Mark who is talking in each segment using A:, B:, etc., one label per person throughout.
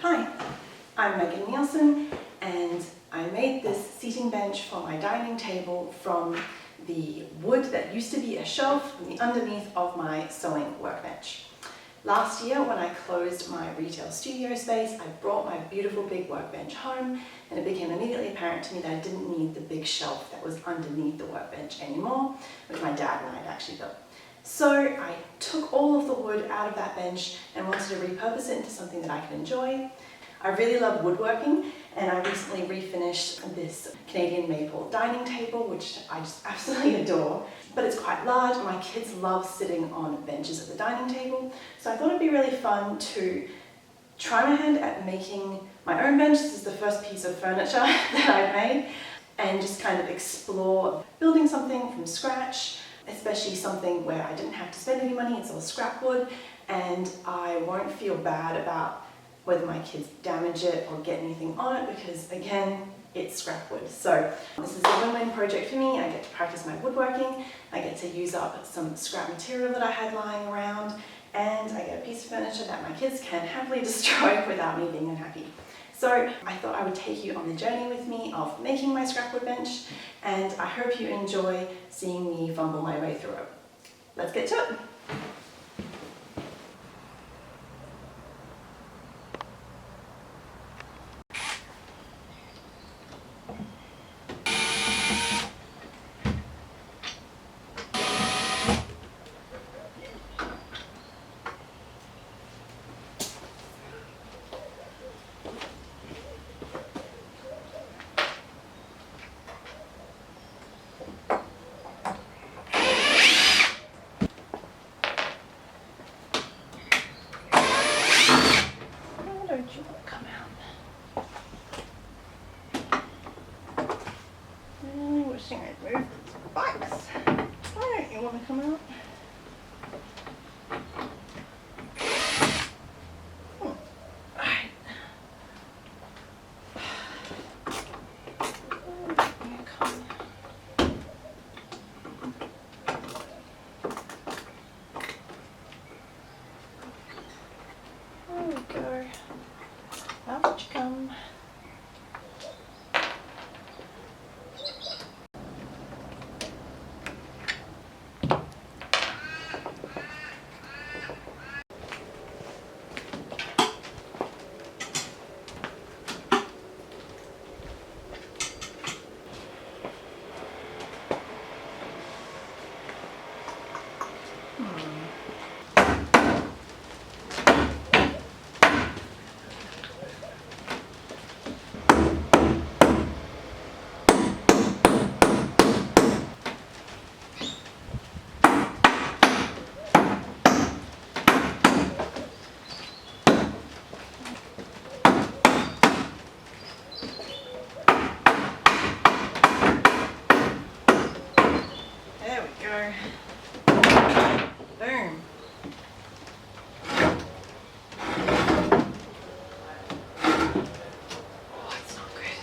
A: Hi, I'm Megan Nielsen and I made this seating bench for my dining table from the wood that used to be a shelf from the underneath of my sewing workbench. Last year when I closed my retail studio space, I brought my beautiful big workbench home and it became immediately apparent to me that I didn't need the big shelf that was underneath the workbench anymore, which my dad and I had actually built. So I took all of the wood out of that bench and wanted to repurpose it into something that I could enjoy. I really love woodworking and I recently refinished this Canadian maple dining table, which I just absolutely adore. But it's quite large and my kids love sitting on benches at the dining table. So I thought it'd be really fun to try my hand at making my own bench. This is the first piece of furniture that I've made, and just kind of explore building something from scratch, especially something where I didn't have to spend any money. It's all scrap wood and I won't feel bad about whether my kids damage it or get anything on it because, again, it's scrap wood. So this is a win-win project for me. I get to practice my woodworking, I get to use up some scrap material that I had lying around, and I get a piece of furniture that my kids can happily destroy without me being unhappy. So I thought I would take you on the journey with me of making my scrap wood bench, and I hope you enjoy seeing me fumble my way through it. Let's get to it. Wishing I'd moved the box. Why don't you want to come out? Alright. There we go. Out you come. Boom. Oh, it's not good.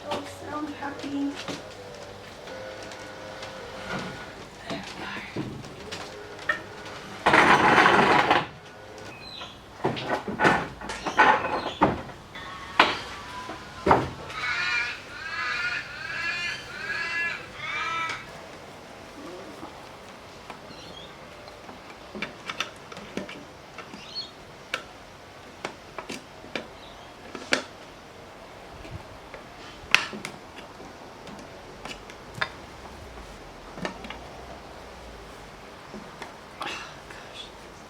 A: Don't sound happy. There we go.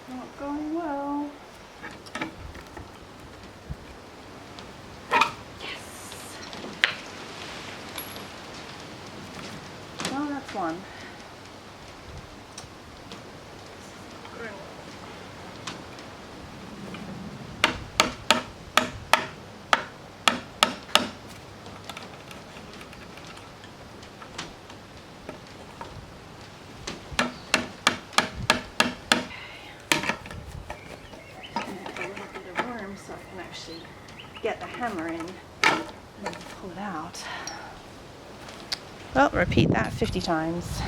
A: Not going well. Yes. Well, that's one. So I can actually get the hammer in and pull it out. Well, repeat that 50 times.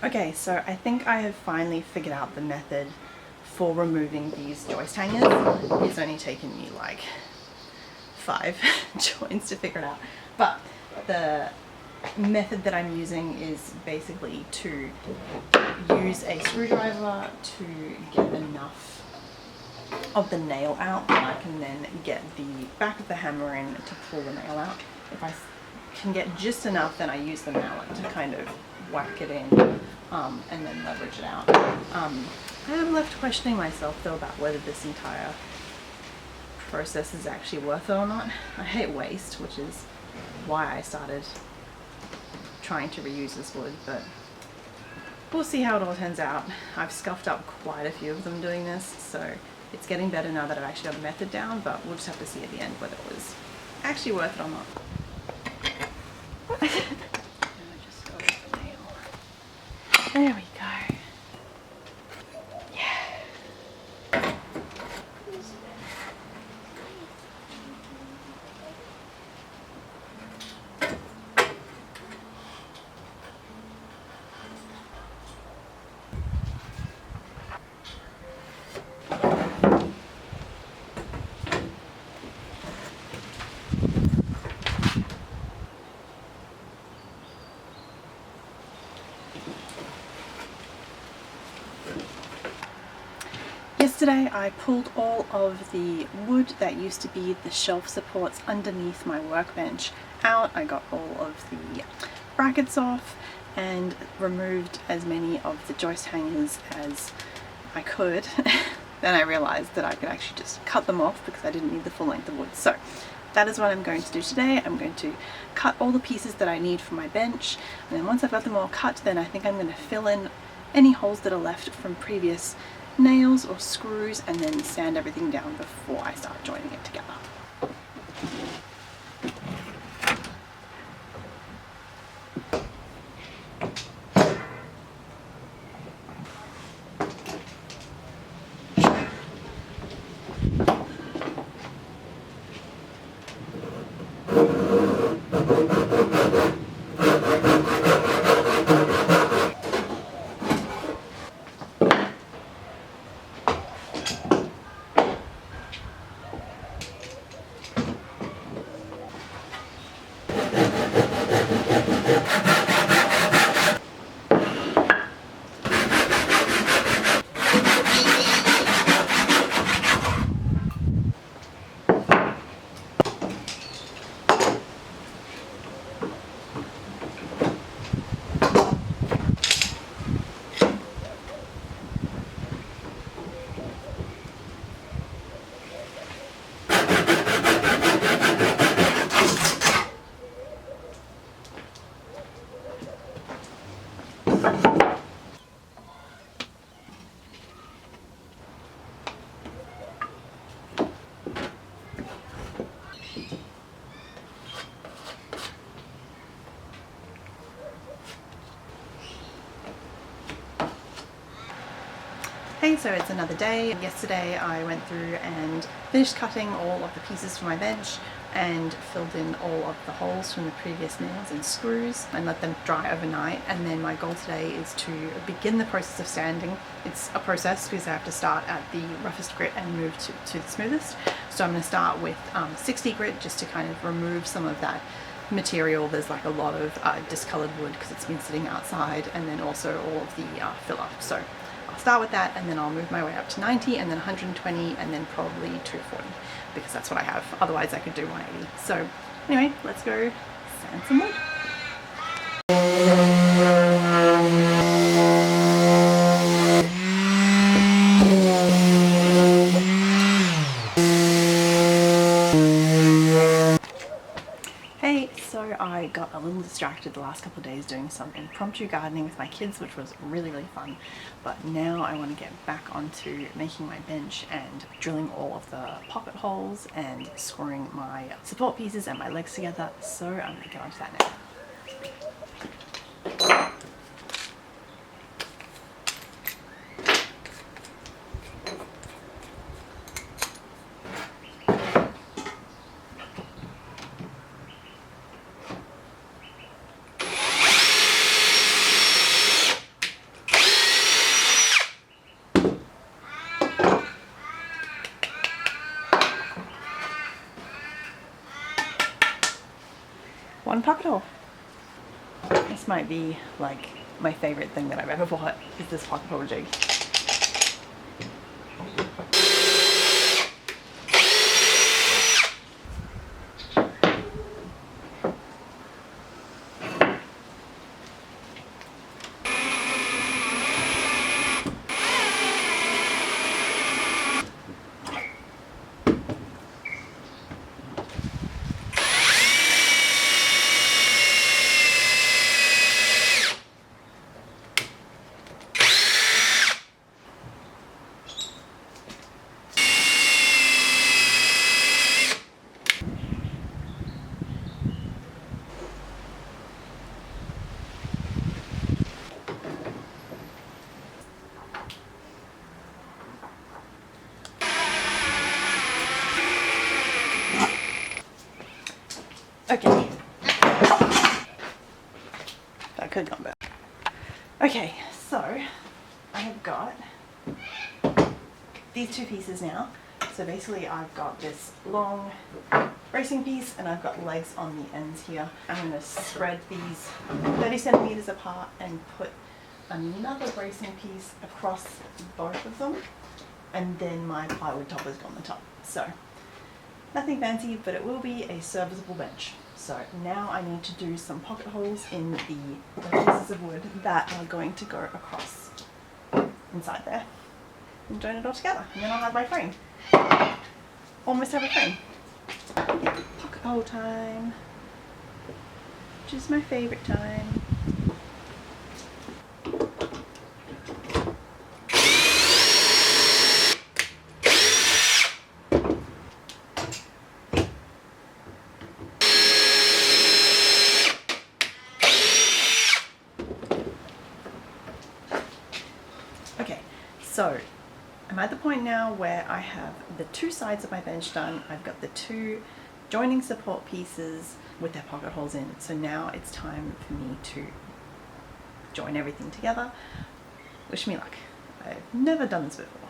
A: Okay, so I think I have finally figured out the method for removing these joist hangers. It's only taken me like 5 joints to figure it out. But the method that I'm using is basically to use a screwdriver to get enough of the nail out that I can then get the back of the hammer in to pull the nail out. If I can get just enough, then I use the mallet to kind of whack it in and then leverage it out. I am left questioning myself though about whether this entire process is actually worth it or not. I hate waste, which is why I started trying to reuse this wood, but we'll see how it all turns out. I've scuffed up quite a few of them doing this, so it's getting better now that I've actually got the method down, but we'll just have to see at the end whether it was actually worth it or not. Just go with the nail. There we go. Yesterday I pulled all of the wood that used to be the shelf supports underneath my workbench out. I got all of the brackets off and removed as many of the joist hangers as I could. Then I realized that I could actually just cut them off because I didn't need the full length of wood. So that is what I'm going to do today. I'm going to cut all the pieces that I need for my bench, and then once I've got them all cut, then I think I'm going to fill in any holes that are left from previous nails or screws and then sand everything down before I start joining it together. Hey, so it's another day. Yesterday I went through and finished cutting all of the pieces for my bench and filled in all of the holes from the previous nails and screws and let them dry overnight. And then my goal today is to begin the process of sanding. It's a process because I have to start at the roughest grit and move to the smoothest. So I'm going to start with 60 grit just to kind of remove some of that material. There's like a lot of discolored wood because it's been sitting outside, and then also all of the filler. So I'll start with that, and then I'll move my way up to 90 and then 120 and then probably 240 because that's what I have. Otherwise I could do 180. So anyway, let's go sand some wood. Hey, so I got a little distracted the last couple of days doing some impromptu gardening with my kids, which was really fun. But now I want to get back onto making my bench and drilling all of the pocket holes and screwing my support pieces and my legs together. So I'm going to get onto that now. might be like my favorite thing that I've ever bought, is this pocket hole jig. Okay. That could come back. Okay, so I have got these two pieces now. So basically I've got this long bracing piece and I've got legs on the ends here. I'm going to spread these 30 centimeters apart and put another bracing piece across both of them, and then my plywood toppers go on the top. So nothing fancy, but it will be a serviceable bench. So now I need to do some pocket holes in the pieces of wood that are going to go across inside there and join it all together, and then I'll have my frame. Almost have a frame. Pocket hole time, which is my favorite time. Okay, so I'm at the point now where I have the two sides of my bench done. I've got the two joining support pieces with their pocket holes in. So now it's time for me to join everything together. Wish me luck. I've never done this before.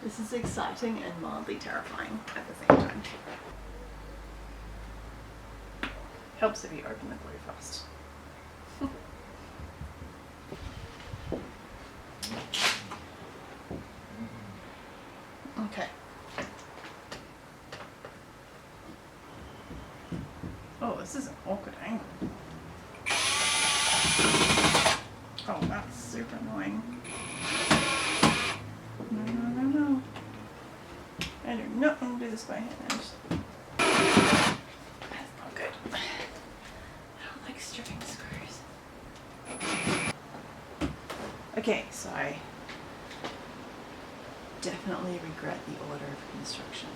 A: This is exciting and mildly terrifying at the same time. Helps if you open the glue first. Okay. Oh, this is an awkward angle. Oh, that's super annoying. No. I do not want to do this by hand. That's not good. I don't like stripping screws. Okay, so I definitely regret the order of construction.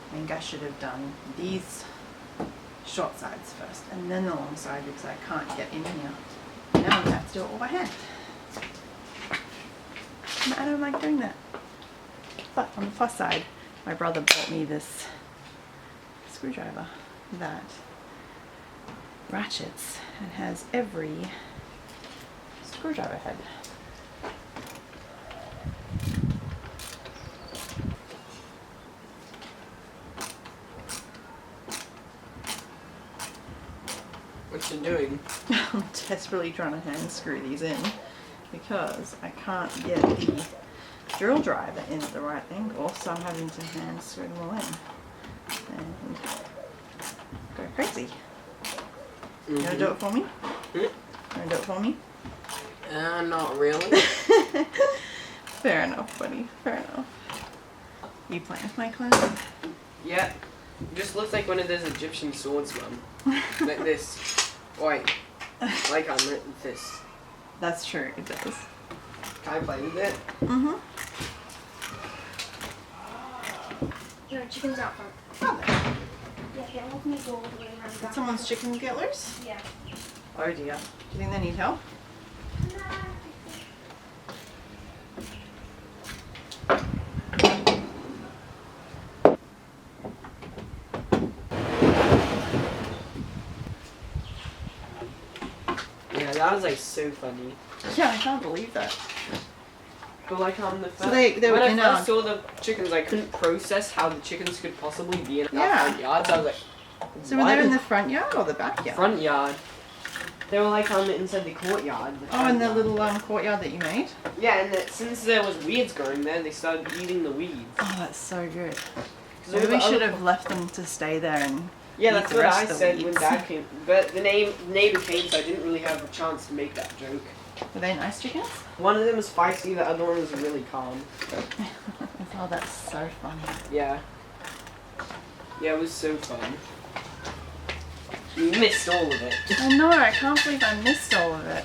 A: I think I should have done these short sides first and then the long side, because I can't get in here. Now I'm going to have to do it all by hand. I don't like doing that. But on the plus side, my brother bought me this screwdriver that ratchets and has every screwdriver head.
B: What you doing?
A: I'm desperately trying to hand screw these in because I can't get the drill driver in at the right angle, so I'm having to hand screw them all in and go crazy. You wanna do it for me? You wanna do it for me?
B: Not really.
A: Fair enough, buddy. Fair enough. You playing with my clothes?
B: Yeah. It just looks like one of those Egyptian swordsmen. Like this. Wait. Like this.
A: That's true, it does.
B: Can I play with it?
A: Mm-hmm.
C: Your chicken's out front.
A: Oh, there.
C: Yeah, here, help me go all the way around the back.
A: Someone's chickens get loose?
C: Yeah.
A: Oh dear. Do you think they need help?
B: that was like so funny.
D: Yeah, I can't believe that.
B: But like the first,
D: So they were
B: when
D: in
B: I
D: our...
B: first saw the chickens, I couldn't process how the chickens could possibly be in our
D: Yeah.
B: front yard. So I was like,
D: So were they in the front yard or the back yard?
B: front yard. They were like inside the courtyard.
D: Oh, in the
B: yard.
D: little courtyard that you made?
B: Yeah, and since there was weeds growing there, they started eating the weeds.
D: Oh, that's so good.
B: 'Cause
D: Maybe
B: all
D: we
B: the
D: should
B: other-
D: have left them to stay there and
B: Yeah,
D: eat
B: that's
D: the
B: what
D: rest
B: I
D: of the
B: said when
D: weeds.
B: Dad came. But the neighbor came, so I didn't really have a chance to make that joke.
D: Were they nice chickens?
B: One of them was feisty, the other one was really calm.
D: Oh, that's so funny.
B: Yeah. Yeah, it was so fun. You missed all of it.
D: I know, I can't believe I missed all of it.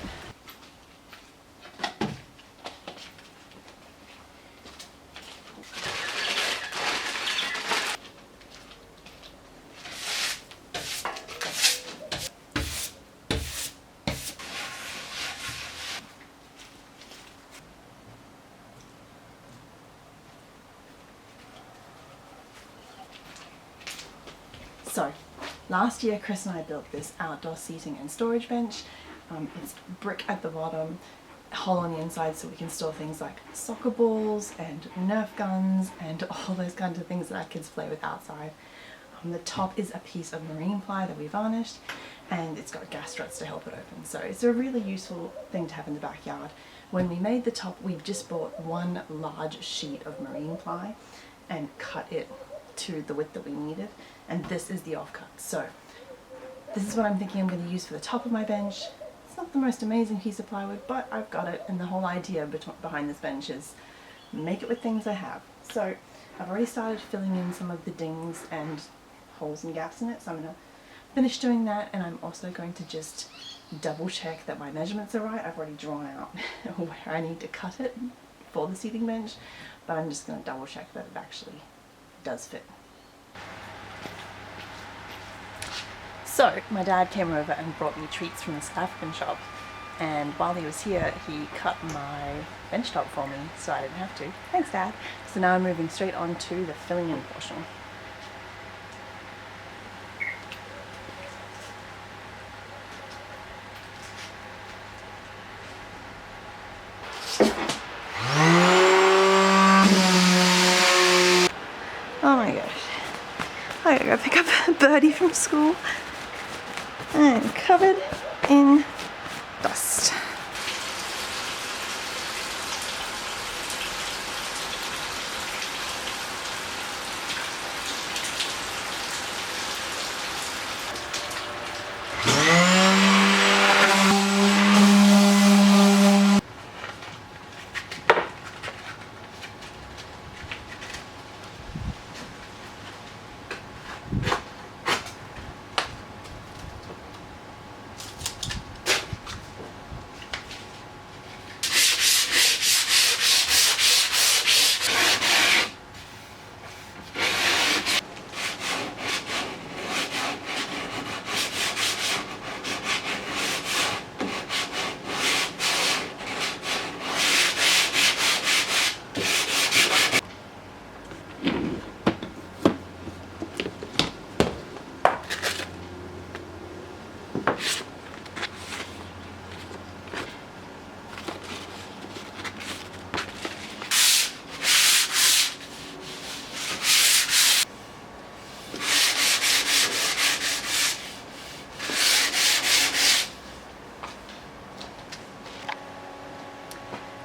D: So, last year Chris and I built this outdoor seating and storage bench. It's brick at the bottom, hole on the inside so we can store things like soccer balls and Nerf guns and all those kinds of things that our kids play with outside. The top is a piece of marine ply that we varnished, and it's got gas struts to help it open. So it's a really useful thing to have in the backyard. When we made the top, we just bought one large sheet of marine ply and cut it to the width that we needed, and this is the offcut. So this is what I'm thinking I'm going to use for the top of my bench. It's not the most amazing piece of plywood, but I've got it, and the whole idea behind this bench is make it with things I have. So I've already started filling in some of the dings and holes and gaps in it, so I'm going to finish doing that, and I'm also going to just double check that my measurements are right. I've already drawn out where I need to cut it for the seating bench, but I'm just going to double check that it actually does fit. So my dad came over and brought me treats from the South African shop, and while he was here he cut my bench top for me so I didn't have to. Thanks, Dad. So now I'm moving straight on to the filling in portion. Oh my gosh. I gotta go pick up Birdie from school. I'm covered in dust.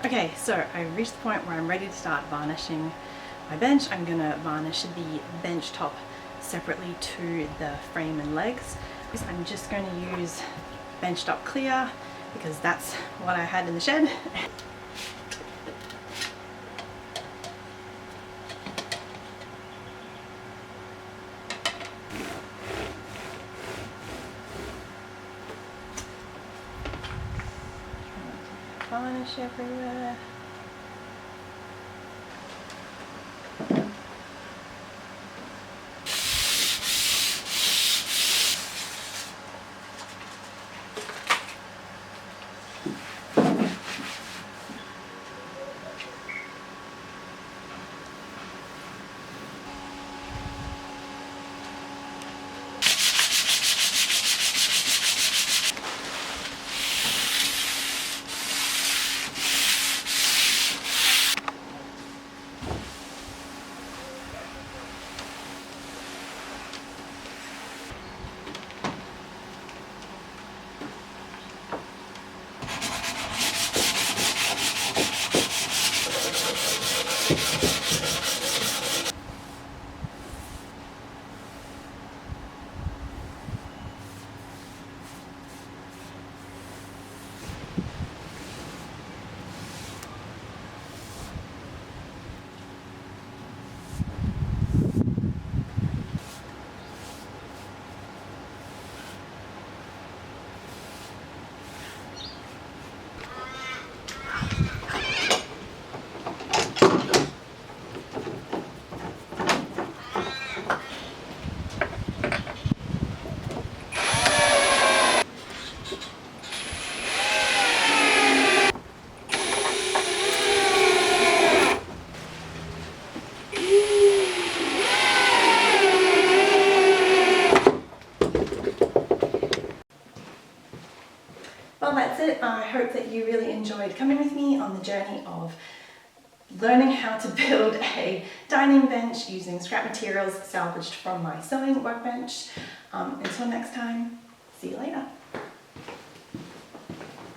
D: Okay, so I've reached the point where I'm ready to start varnishing my bench. I'm going to varnish the bench top separately to the frame and legs. I'm just going to use bench top clear because that's what I had in the shed. Varnish everywhere.
A: Well, that's it. I hope that you really enjoyed coming with me on the journey of learning how to build a dining bench using scrap materials salvaged from my sewing workbench. Until next time, see you later.